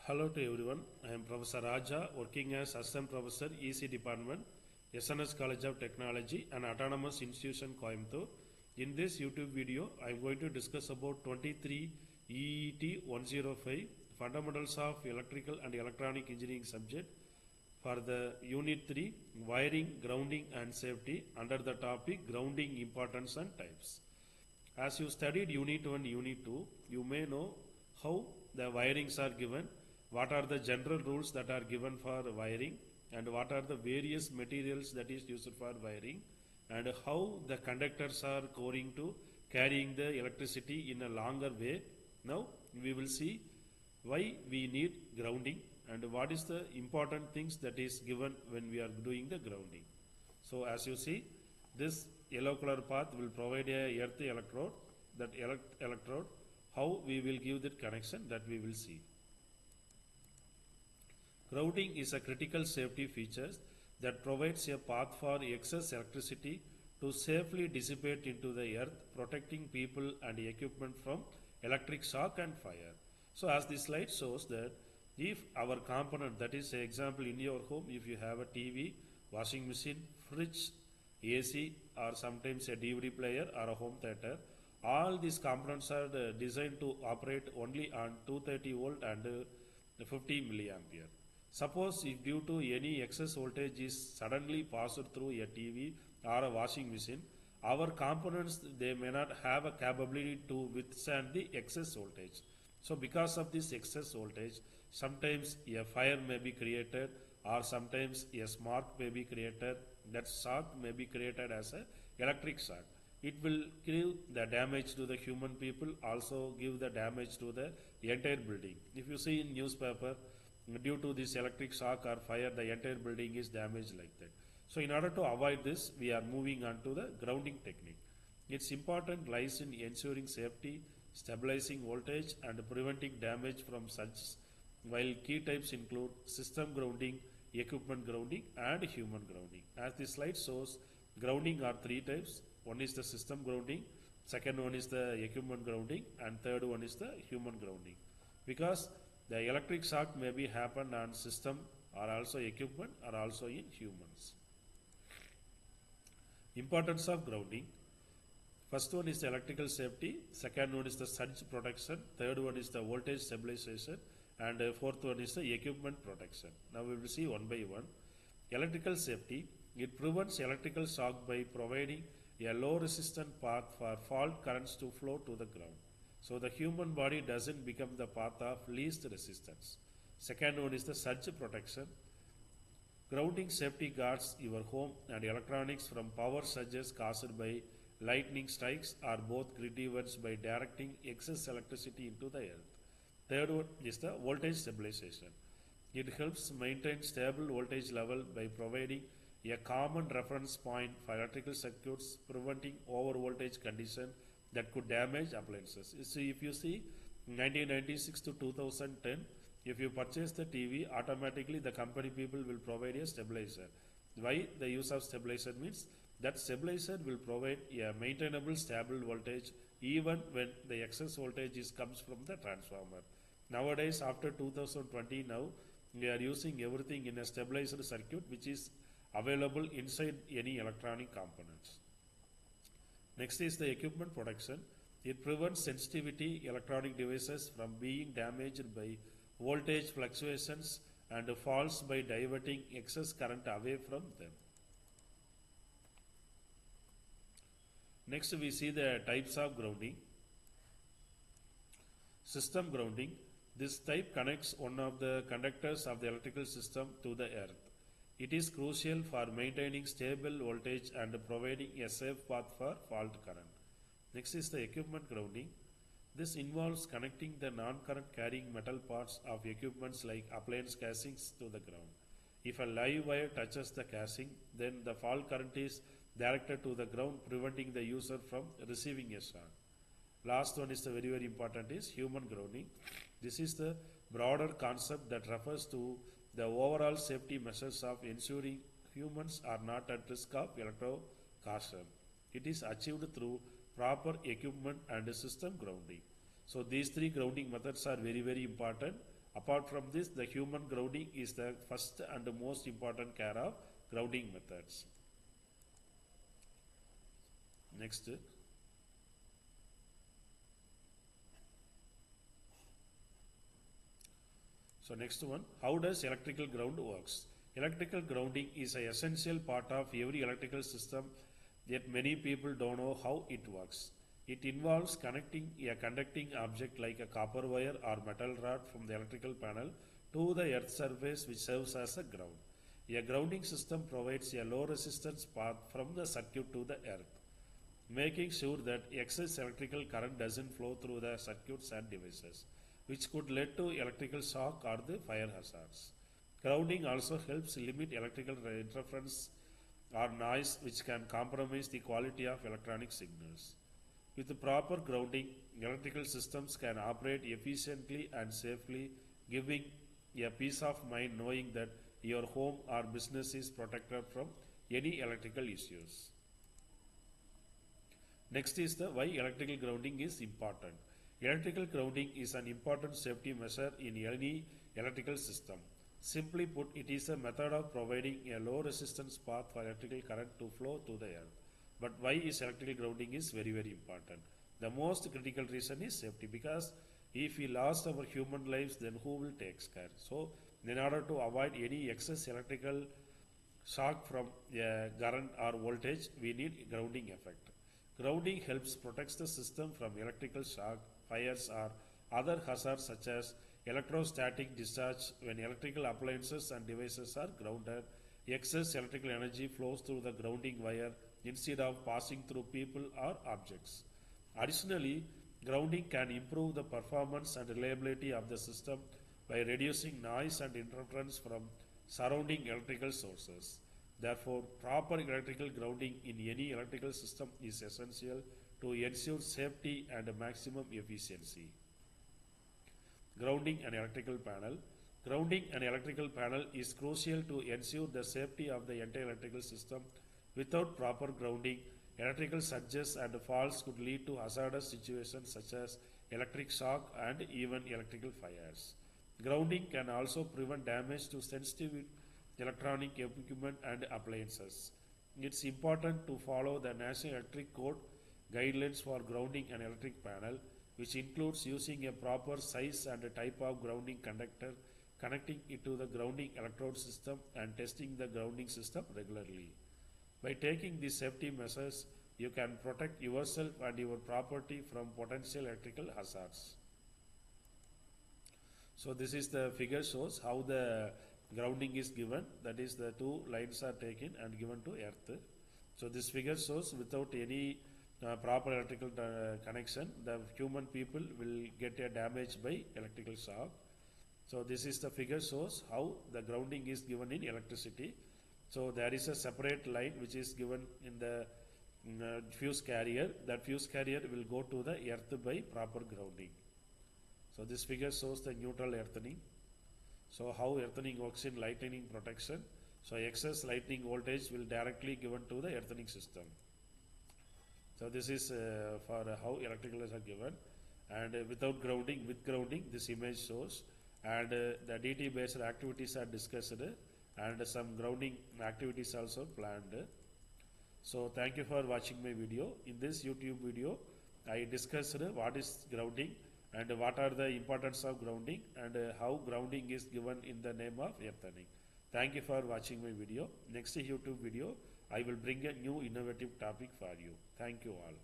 Hello to everyone. I am Professor Raja, working as Assistant Professor EC Department, SNS College of Technology and Autonomous Institution Coimbatore. In this YouTube video, I am going to discuss about 23 EET 105 Fundamentals of Electrical and Electronic Engineering subject for the Unit 3 Wiring, Grounding and Safety under the topic Grounding Importance and Types. As you studied Unit 1, Unit 2, you may know how the wirings are given, what are the general rules that are given for wiring, and what are the various materials that is used for wiring, and how the conductors are going to carrying the electricity in a longer way. Now we will see why we need grounding and what is the important things that is given when we are doing the grounding. So as you see, this yellow color path will provide a earth electrode. That electrode, how we will give that connection, that we will see. Grounding is a critical safety feature that provides a path for excess electricity to safely dissipate into the earth, protecting people and equipment from electric shock and fire. So as this slide shows that if our component, that is example in your home, if you have a TV, washing machine, fridge, AC, or sometimes a DVD player or a home theater, all these components are designed to operate only on 230 volt and 50 milliampere. Suppose if due to any excess voltage is suddenly passed through a TV or a washing machine, our components, they may not have a capability to withstand the excess voltage. So because of this excess voltage, sometimes a fire may be created or sometimes a spark may be created. That shock may be created as an electric shock. It will give the damage to the human people, also give the damage to the entire building. If you see in newspaper, due to this electric shock or fire, the entire building is damaged like that. So in order to avoid this, we are moving on to the grounding technique. Its importance lies in ensuring safety, stabilizing voltage and preventing damage from such, while key types include system grounding, equipment grounding and human grounding. As this slide shows, grounding are three types. One is the system grounding, second one is the equipment grounding, and third one is the human grounding. Because the electric shock may be happen on system or also equipment or also in humans. Importance of grounding. First one is the electrical safety, second one is the surge protection, third one is the voltage stabilization, and fourth one is the equipment protection. Now we will see one by one. Electrical safety, it prevents electrical shock by providing a low resistant path for fault currents to flow to the ground. So the human body doesn't become the path of least resistance. Second one is the surge protection. Grounding safety guards your home and electronics from power surges caused by lightning strikes or both grid events by directing excess electricity into the earth. Third one is the voltage stabilization. It helps maintain stable voltage level by providing a common reference point for electrical circuits, preventing over voltage condition that could damage appliances. So if you see 1996 to 2010, if you purchase the TV, automatically the company people will provide a stabilizer. Why the use of stabilizer means that stabilizer will provide a maintainable stable voltage even when the excess voltage comes from the transformer. Nowadays after 2020 now, we are using everything in a stabilizer circuit which is available inside any electronic components. Next is the equipment protection. It prevents sensitivity electronic devices from being damaged by voltage fluctuations and faults by diverting excess current away from them. Next we see the types of grounding. System grounding. This type connects one of the conductors of the electrical system to the earth. It is crucial for maintaining stable voltage and providing a safe path for fault current. Next is the equipment grounding. This involves connecting the non-current carrying metal parts of equipments like appliance casings to the ground. If a live wire touches the casing, then the fault current is directed to the ground, preventing the user from receiving a shock. Last one is the very important is human grounding. This is the broader concept that refers to the overall safety measures of ensuring humans are not at risk of electrocution. It is achieved through proper equipment and system grounding. So these three grounding methods are very important. Apart from this, the human grounding is the first and the most important care of grounding methods. Next. So next one, how does electrical ground works? Electrical grounding is an essential part of every electrical system, yet many people don't know how it works. It involves connecting a conducting object like a copper wire or metal rod from the electrical panel to the earth surface, which serves as a ground. A grounding system provides a low resistance path from the circuit to the earth, making sure that excess electrical current doesn't flow through the circuits and devices, which could lead to electrical shock or the fire hazards. Grounding also helps limit electrical interference or noise, which can compromise the quality of electronic signals. With the proper grounding, electrical systems can operate efficiently and safely, giving a peace of mind knowing that your home or business is protected from any electrical issues. Next is the why electrical grounding is important. Electrical grounding is an important safety measure in any electrical system. Simply put, it is a method of providing a low resistance path for electrical current to flow to the earth. But why is electrical grounding is very important? The most critical reason is safety, because if we lost our human lives, then who will take care? So in order to avoid any excess electrical shock from current or voltage, we need grounding effect. Grounding helps protect the system from electrical shock, fires or other hazards such as electrostatic discharge. When electrical appliances and devices are grounded, excess electrical energy flows through the grounding wire instead of passing through people or objects. Additionally, grounding can improve the performance and reliability of the system by reducing noise and interference from surrounding electrical sources. Therefore, proper electrical grounding in any electrical system is essential to ensure safety and maximum efficiency. Grounding an electrical panel. Grounding an electrical panel is crucial to ensure the safety of the entire electrical system. Without proper grounding, electrical surges and falls could lead to hazardous situations such as electric shock and even electrical fires. Grounding can also prevent damage to sensitive electronic equipment and appliances. It's important to follow the National Electric Code guidelines for grounding an electric panel, which includes using a proper size and a type of grounding conductor, connecting it to the grounding electrode system and testing the grounding system regularly. By taking these safety measures, you can protect yourself and your property from potential electrical hazards. So this is the figure shows how the grounding is given, that is the two lines are taken and given to earth. So this figure shows without any proper electrical connection, the human people will get a damage by electrical shock. So this is the figure shows how the grounding is given in electricity. So there is a separate line which is given in the fuse carrier. That fuse carrier will go to the earth by proper grounding. So this figure shows the neutral earthening. So how earthening works in lightning protection. So excess lightning voltage will directly given to the earthening system. So this is for how electrical are given, and without grounding, with grounding this image shows, and the DT based activities are discussed and some grounding activities also planned. So thank you for watching my video. In this YouTube video I discussed what is grounding and what are the importance of grounding and how grounding is given in the name of earthening. Thank you for watching my video. Next YouTube video I will bring a new innovative topic for you. Thank you all.